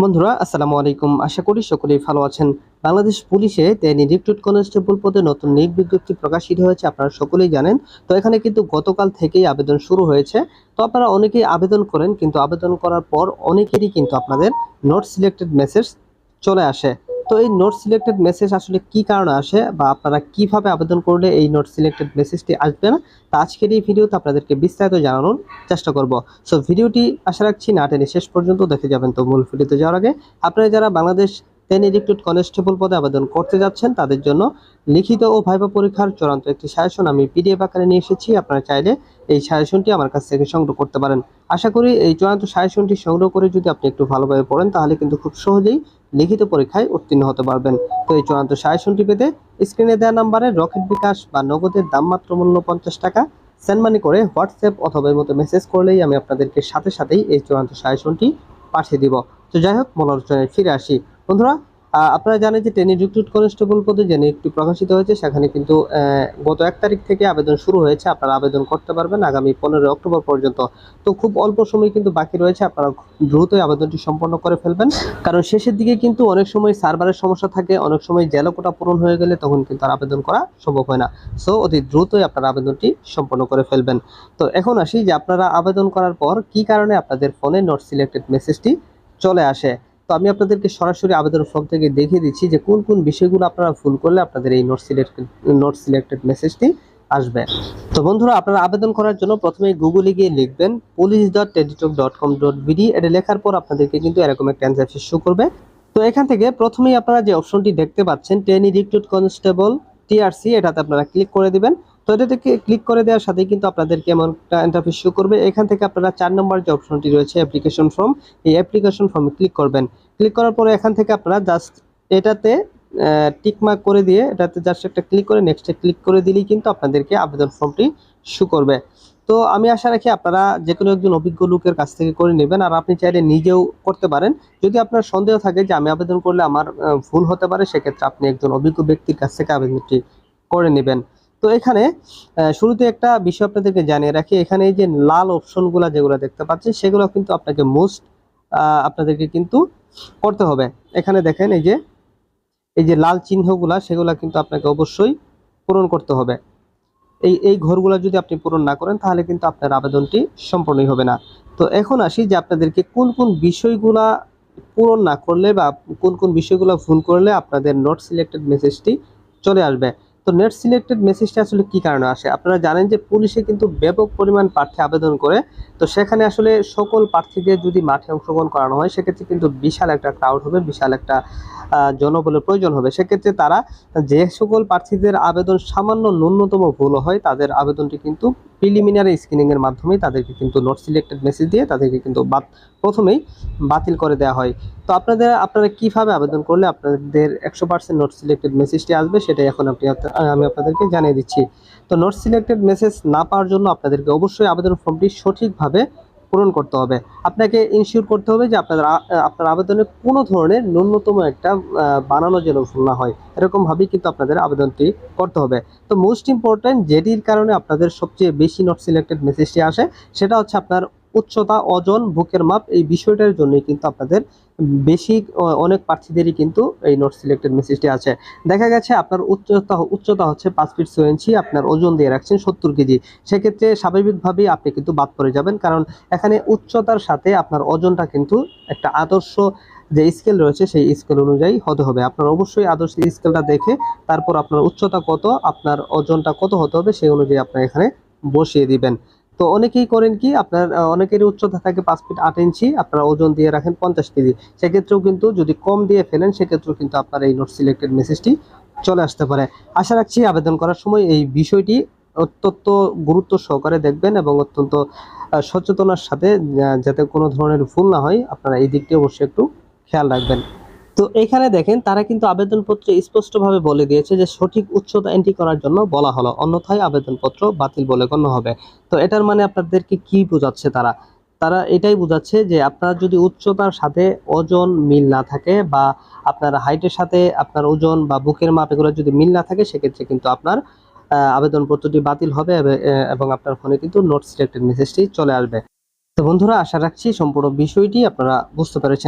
বন্ধুরা আসসালামু আলাইকুম। আশা করি সকলেই ভালো আছেন। বাংলাদেশ পুলিশে রিক্রুট কনস্টেবল পদে নতুন নিয়োগ বিজ্ঞপ্তি প্রকাশিত হয়েছে, আপনারা সকলেই জানেন। তো এখানে কিন্তু গতকাল থেকেই আবেদন শুরু হয়েছে। তো আপনারা অনেকেই আবেদন করেন, কিন্তু আবেদন করার পর অনেকেরই কিন্তু আপনাদের নট সিলেক্টেড মেসেজ চলে আসে। তো এই নোট সিলেক্টেড মেসেজ আসলে কি কারণে আসে, বা আপনারা কিভাবে আবেদন করলে এই নোট সিলেক্টেড মেসেজটি আসবে না, তা আজকের এই ভিডিওতে আপনাদেরকে বিস্তারিত জানানোর চেষ্টা করব। সো ভিডিওটি আশা রাখছি না টেনে শেষ পর্যন্ত দেখে যাবেন। তো মূল ভিডিওতে যাওয়ার আগে আপনারা যারা বাংলাদেশ রিক্রুট কনস্টেবল পদে আবেদন করতে যাচ্ছেন, তাদের জন্য লিখিত ও ভাইবা পরীক্ষার চূড়ান্ত একটি সাজেশন আমি পিডিএফ আকারে নিয়ে এসেছি। আপনারা চাইলে এই সাজেশনটি আমার কাছ থেকে সংগ্রহ করতে পারেন। আশা করি এই চূড়ান্ত সাজেশনটি সংগ্রহ করে যদি আপনি একটু ভালোভাবে পড়েন, তাহলে কিন্তু খুব সহজেই লিখিত পরীক্ষায় উত্তীর্ণ হতে পারবেন। তো এই চূড়ান্ত সাজেশনটি পেতে স্ক্রিনে দেওয়া নাম্বারে রকেট বিকাশ বা নগদের দাম মাত্র মূল্য 50 টাকা সেন্ড মানি করে হোয়াটসঅ্যাপ অথবা এর মতো মেসেজ করলেই আমি আপনাদেরকে সাথে সাথেই এই চূড়ান্ত সাজেশনটি পাঠিয়ে দিব। তো যাই হোক, মূল আলোচনায় ফিরে আসি। বন্ধুরা, আপনারা জানেন যে রিক্রুট কনস্টেবল পদে যে নিয়োগটি প্রকাশিত হয়েছে, সেখানে কিন্তু গত 1 তারিখ থেকে আবেদন শুরু হয়েছে। আপনারা আবেদন করতে পারবেন আগামী 15 অক্টোবর পর্যন্ত। তো খুব অল্প সময় কিন্তু বাকি রয়েছে, আপনারা দ্রুতই আবেদনটি সম্পন্ন করে ফেলবেন। কারণ শেষের দিকে কিন্তু অনেক সময় সার্ভারের সমস্যা থাকে, অনেক সময় জেলা কোটা পূরণ হয়ে গেলে তখন কিন্তু আর আবেদন করা সম্ভব হয় না। সো অতি দ্রুতই আপনারা আবেদনটি সম্পন্ন করে ফেলবেন। তো এখন আসি যে আপনারা আবেদন করার পর কি কারণে আপনাদের ফোনে নট সিলেক্টেড মেসেজটি চলে আসে। তো আমি আপনাদেরকে সরাসরি আবেদন ফর্ম থেকে দেখিয়ে দিচ্ছি যে কোন কোন বিষয়গুলো আপনারা ভুল করলে আপনাদের এই নট সিলেক্টেড মেসেজটি আসবে। তো বন্ধুরা, আপনারা আবেদন করার জন্য প্রথমে গুগলে গিয়ে লিখবেন police.teditalk.com.bd। এটা লেখার পর আপনাদেরকে কিন্তু এরকম একটা ইন্টারফেস শো করবে। তো এখান থেকে প্রথমেই আপনারা যে অপশনটি দেখতে পাচ্ছেন রিক্রুট কনস্টেবল টিআরসি, এটাতে আপনারা ক্লিক করে দিবেন। তো এটা থেকে ক্লিক করে দেওয়ার সাথেই কিন্তু আপনাদেরকে এমন একটা ইন্টারফেস শো করবে। এখান থেকে আপনারা 4 নম্বর যে অপশনটি রয়েছে অ্যাপ্লিকেশন ফর্ম, এই অ্যাপ্লিকেশন ফর্মে ক্লিক করবেন। ক্লিক করার পরে এখান থেকে আপনারা জাস্ট এটাতে টিক মার্ক করে দিয়ে এটাতে জাস্ট একটা ক্লিক করে নেক্সটে ক্লিক করে দিলেই কিন্তু আপনাদেরকে আবেদন ফর্মটি শো করবে। তো আমি আশা রাখি আপনারা যে কোনো একজন অভিজ্ঞ লোকের কাছ থেকে করে নেবেন, আর আপনি চাইলে নিজেও করতে পারেন। যদি আপনার সন্দেহ থাকে যে আমি আবেদন করলে আমার ভুল হতে পারে, সেক্ষেত্রে আপনি একজন অভিজ্ঞ ব্যক্তির কাছ থেকে আবেদনটি করে নেবেন। তো এখানে শুরুতে একটা বিষয় আপনাদেরকে জানিয়ে রাখি, এখানে এই যে লাল অপশনগুলো যেগুলো দেখতে পাচ্ছেন, সেগুলো কিন্তু আপনাকে আপনাদেরকে কিন্তু করতে হবে। এখানে দেখেন এই যে লাল চিহ্নগুলা, সেগুলা কিন্তু আপনাকে অবশ্যই পূরণ করতে হবে। এই ঘরগুলা যদি আপনি পূরণ না করেন, তাহলে কিন্তু আপনার আবেদনটি সম্পূর্ণই হবে না। তো এখন আসি যে আপনাদেরকে কোন কোন বিষয়গুলা পূরণ না করলে বা কোন কোন বিষয়গুলো ভুল করলে আপনাদের নট সিলেক্টেড মেসেজটি চলে আসবে। তো নেট সিলেক্টেড মেসেজটা আসলে কি কারণে আসে? আপনারা জানেন যে পুলিশে কিন্তু ব্যাপক পরিমাণ প্রার্থী আবেদন করে। তো সেখানে আসলে সকল প্রার্থীদের যদি মাঠে অংশগ্রহণ করানো হয়, সেক্ষেত্রে কিন্তু বিশাল একটা ক্রাউড হবে, বিশাল একটা জনবলের প্রয়োজন হবে। সেক্ষেত্রে তারা যে সকল প্রার্থীদের আবেদন সামান্য ন্যূনতম ভুল হয়, তাদের আবেদনটি কিন্তু প্রিলিমিনারি স্ক্রিনিং এর মাধ্যমে তাদেরকে কিন্তু নট সিলেক্টেড মেসেজ দিয়ে তাদেরকে কিন্তু প্রথমেই বাতিল করে দেওয়া হয়। তো আপনারা কিভাবে আবেদন করলে আপনাদের 100% নোট সিলেক্টেড মেসেজটি আসবে, সেটাই এখন আমি আপনাদেরকে জানিয়ে দিচ্ছি। তো নোট সিলেক্টেড মেসেজ না পাওয়ার জন্য আপনাদেরকে অবশ্যই আবেদন ফর্মটি সঠিকভাবে পূরণ করতে হবে। আপনাকে ইনশিওর করতে হবে যে আপনার আবেদনে কোনো ধরনের ন্যূনতম একটা বানানো যেন ভুল না হয়, এরকমভাবেই কিন্তু আপনাদের আবেদনটি করতে হবে। তো মোস্ট ইম্পর্ট্যান্ট যেটির কারণে আপনাদের সবচেয়ে বেশি নট সিলেক্টেড মেসেজটি আসে, সেটা হচ্ছে আপনার উচ্চতা, ওজন, বুকের মাপ। এই বিষয়টার জন্যই কিন্তু আপনাদের বেশি অনেক প্রার্থীদেরই কিন্তু এই নট সিলেক্টেড মেসেজটি আছে। দেখা গেছে আপনার উচ্চতা হচ্ছে 5 ফিট 6 ইঞ্চি, আপনার ওজন দিয়ে রাখছেন 70 কেজি। সেক্ষেত্রে স্বাভাবিকভাবেই আপনি কিন্তু বাদ পড়ে যাবেন, কারণ এখানে উচ্চতার সাথে আপনার ওজনটা কিন্তু একটা আদর্শ যে স্কেল রয়েছে, সেই স্কেল অনুযায়ী হতে হবে। আপনার অবশ্যই আদর্শ স্কেলটা দেখে তারপর আপনার উচ্চতা কত, আপনার ওজনটা কত হতে হবে, সেই অনুযায়ী আপনার এখানে বসিয়ে দিবেন। তো অনেকেই করেন কি, আপনার অনেকেরই উচ্চতা থাকে 5 ফিট 8 ইঞ্চি, আপনারা ওজন দিয়ে রাখেন 50 কেজি। সেক্ষেত্রেও কিন্তু যদি কম দিয়ে ফেলেন, সেক্ষেত্রেও কিন্তু আপনার এই নট সিলেক্টেড মেসেজটি চলে আসতে পারে। আশা রাখছি আবেদন করার সময় এই বিষয়টি অত্যন্ত গুরুত্ব সহকারে দেখবেন এবং অত্যন্ত সচেতনার সাথে, যাতে কোনো ধরনের ভুল না হয়, আপনারা এই দিকটি অবশ্যই একটু খেয়াল রাখবেন। তো এখানে দেখেন, তারা কিন্তু আবেদনপত্রে স্পষ্টভাবে বলে দিয়েছে যে সঠিক উচ্চতা এন্ট্রি করার জন্য বলা হলো, অন্যথায় আবেদনপত্র বাতিল বলে গণ্য হবে। তো এটার মানে আপনাদেরকে কি বোঝাচ্ছে তারা? তারা এটাই বোঝাচ্ছে যে আপনার যদি উচ্চতার সাথে ওজন মিল না থাকে, বা আপনার হাইটের সাথে আপনার ওজন বা বুকের মাপ এগুলো যদি মিল না থাকে, সেক্ষেত্রে কিন্তু আপনার আবেদনপত্রটি বাতিল হবে এবং আপনার ফোনে কিন্তু নোট সিলেক্টেড মেসেজটি চলে আসবে। তো বন্ধুরা, আশা রাখছি সম্পূর্ণ বিষয়টি আপনারা বুঝতে পেরেছেন।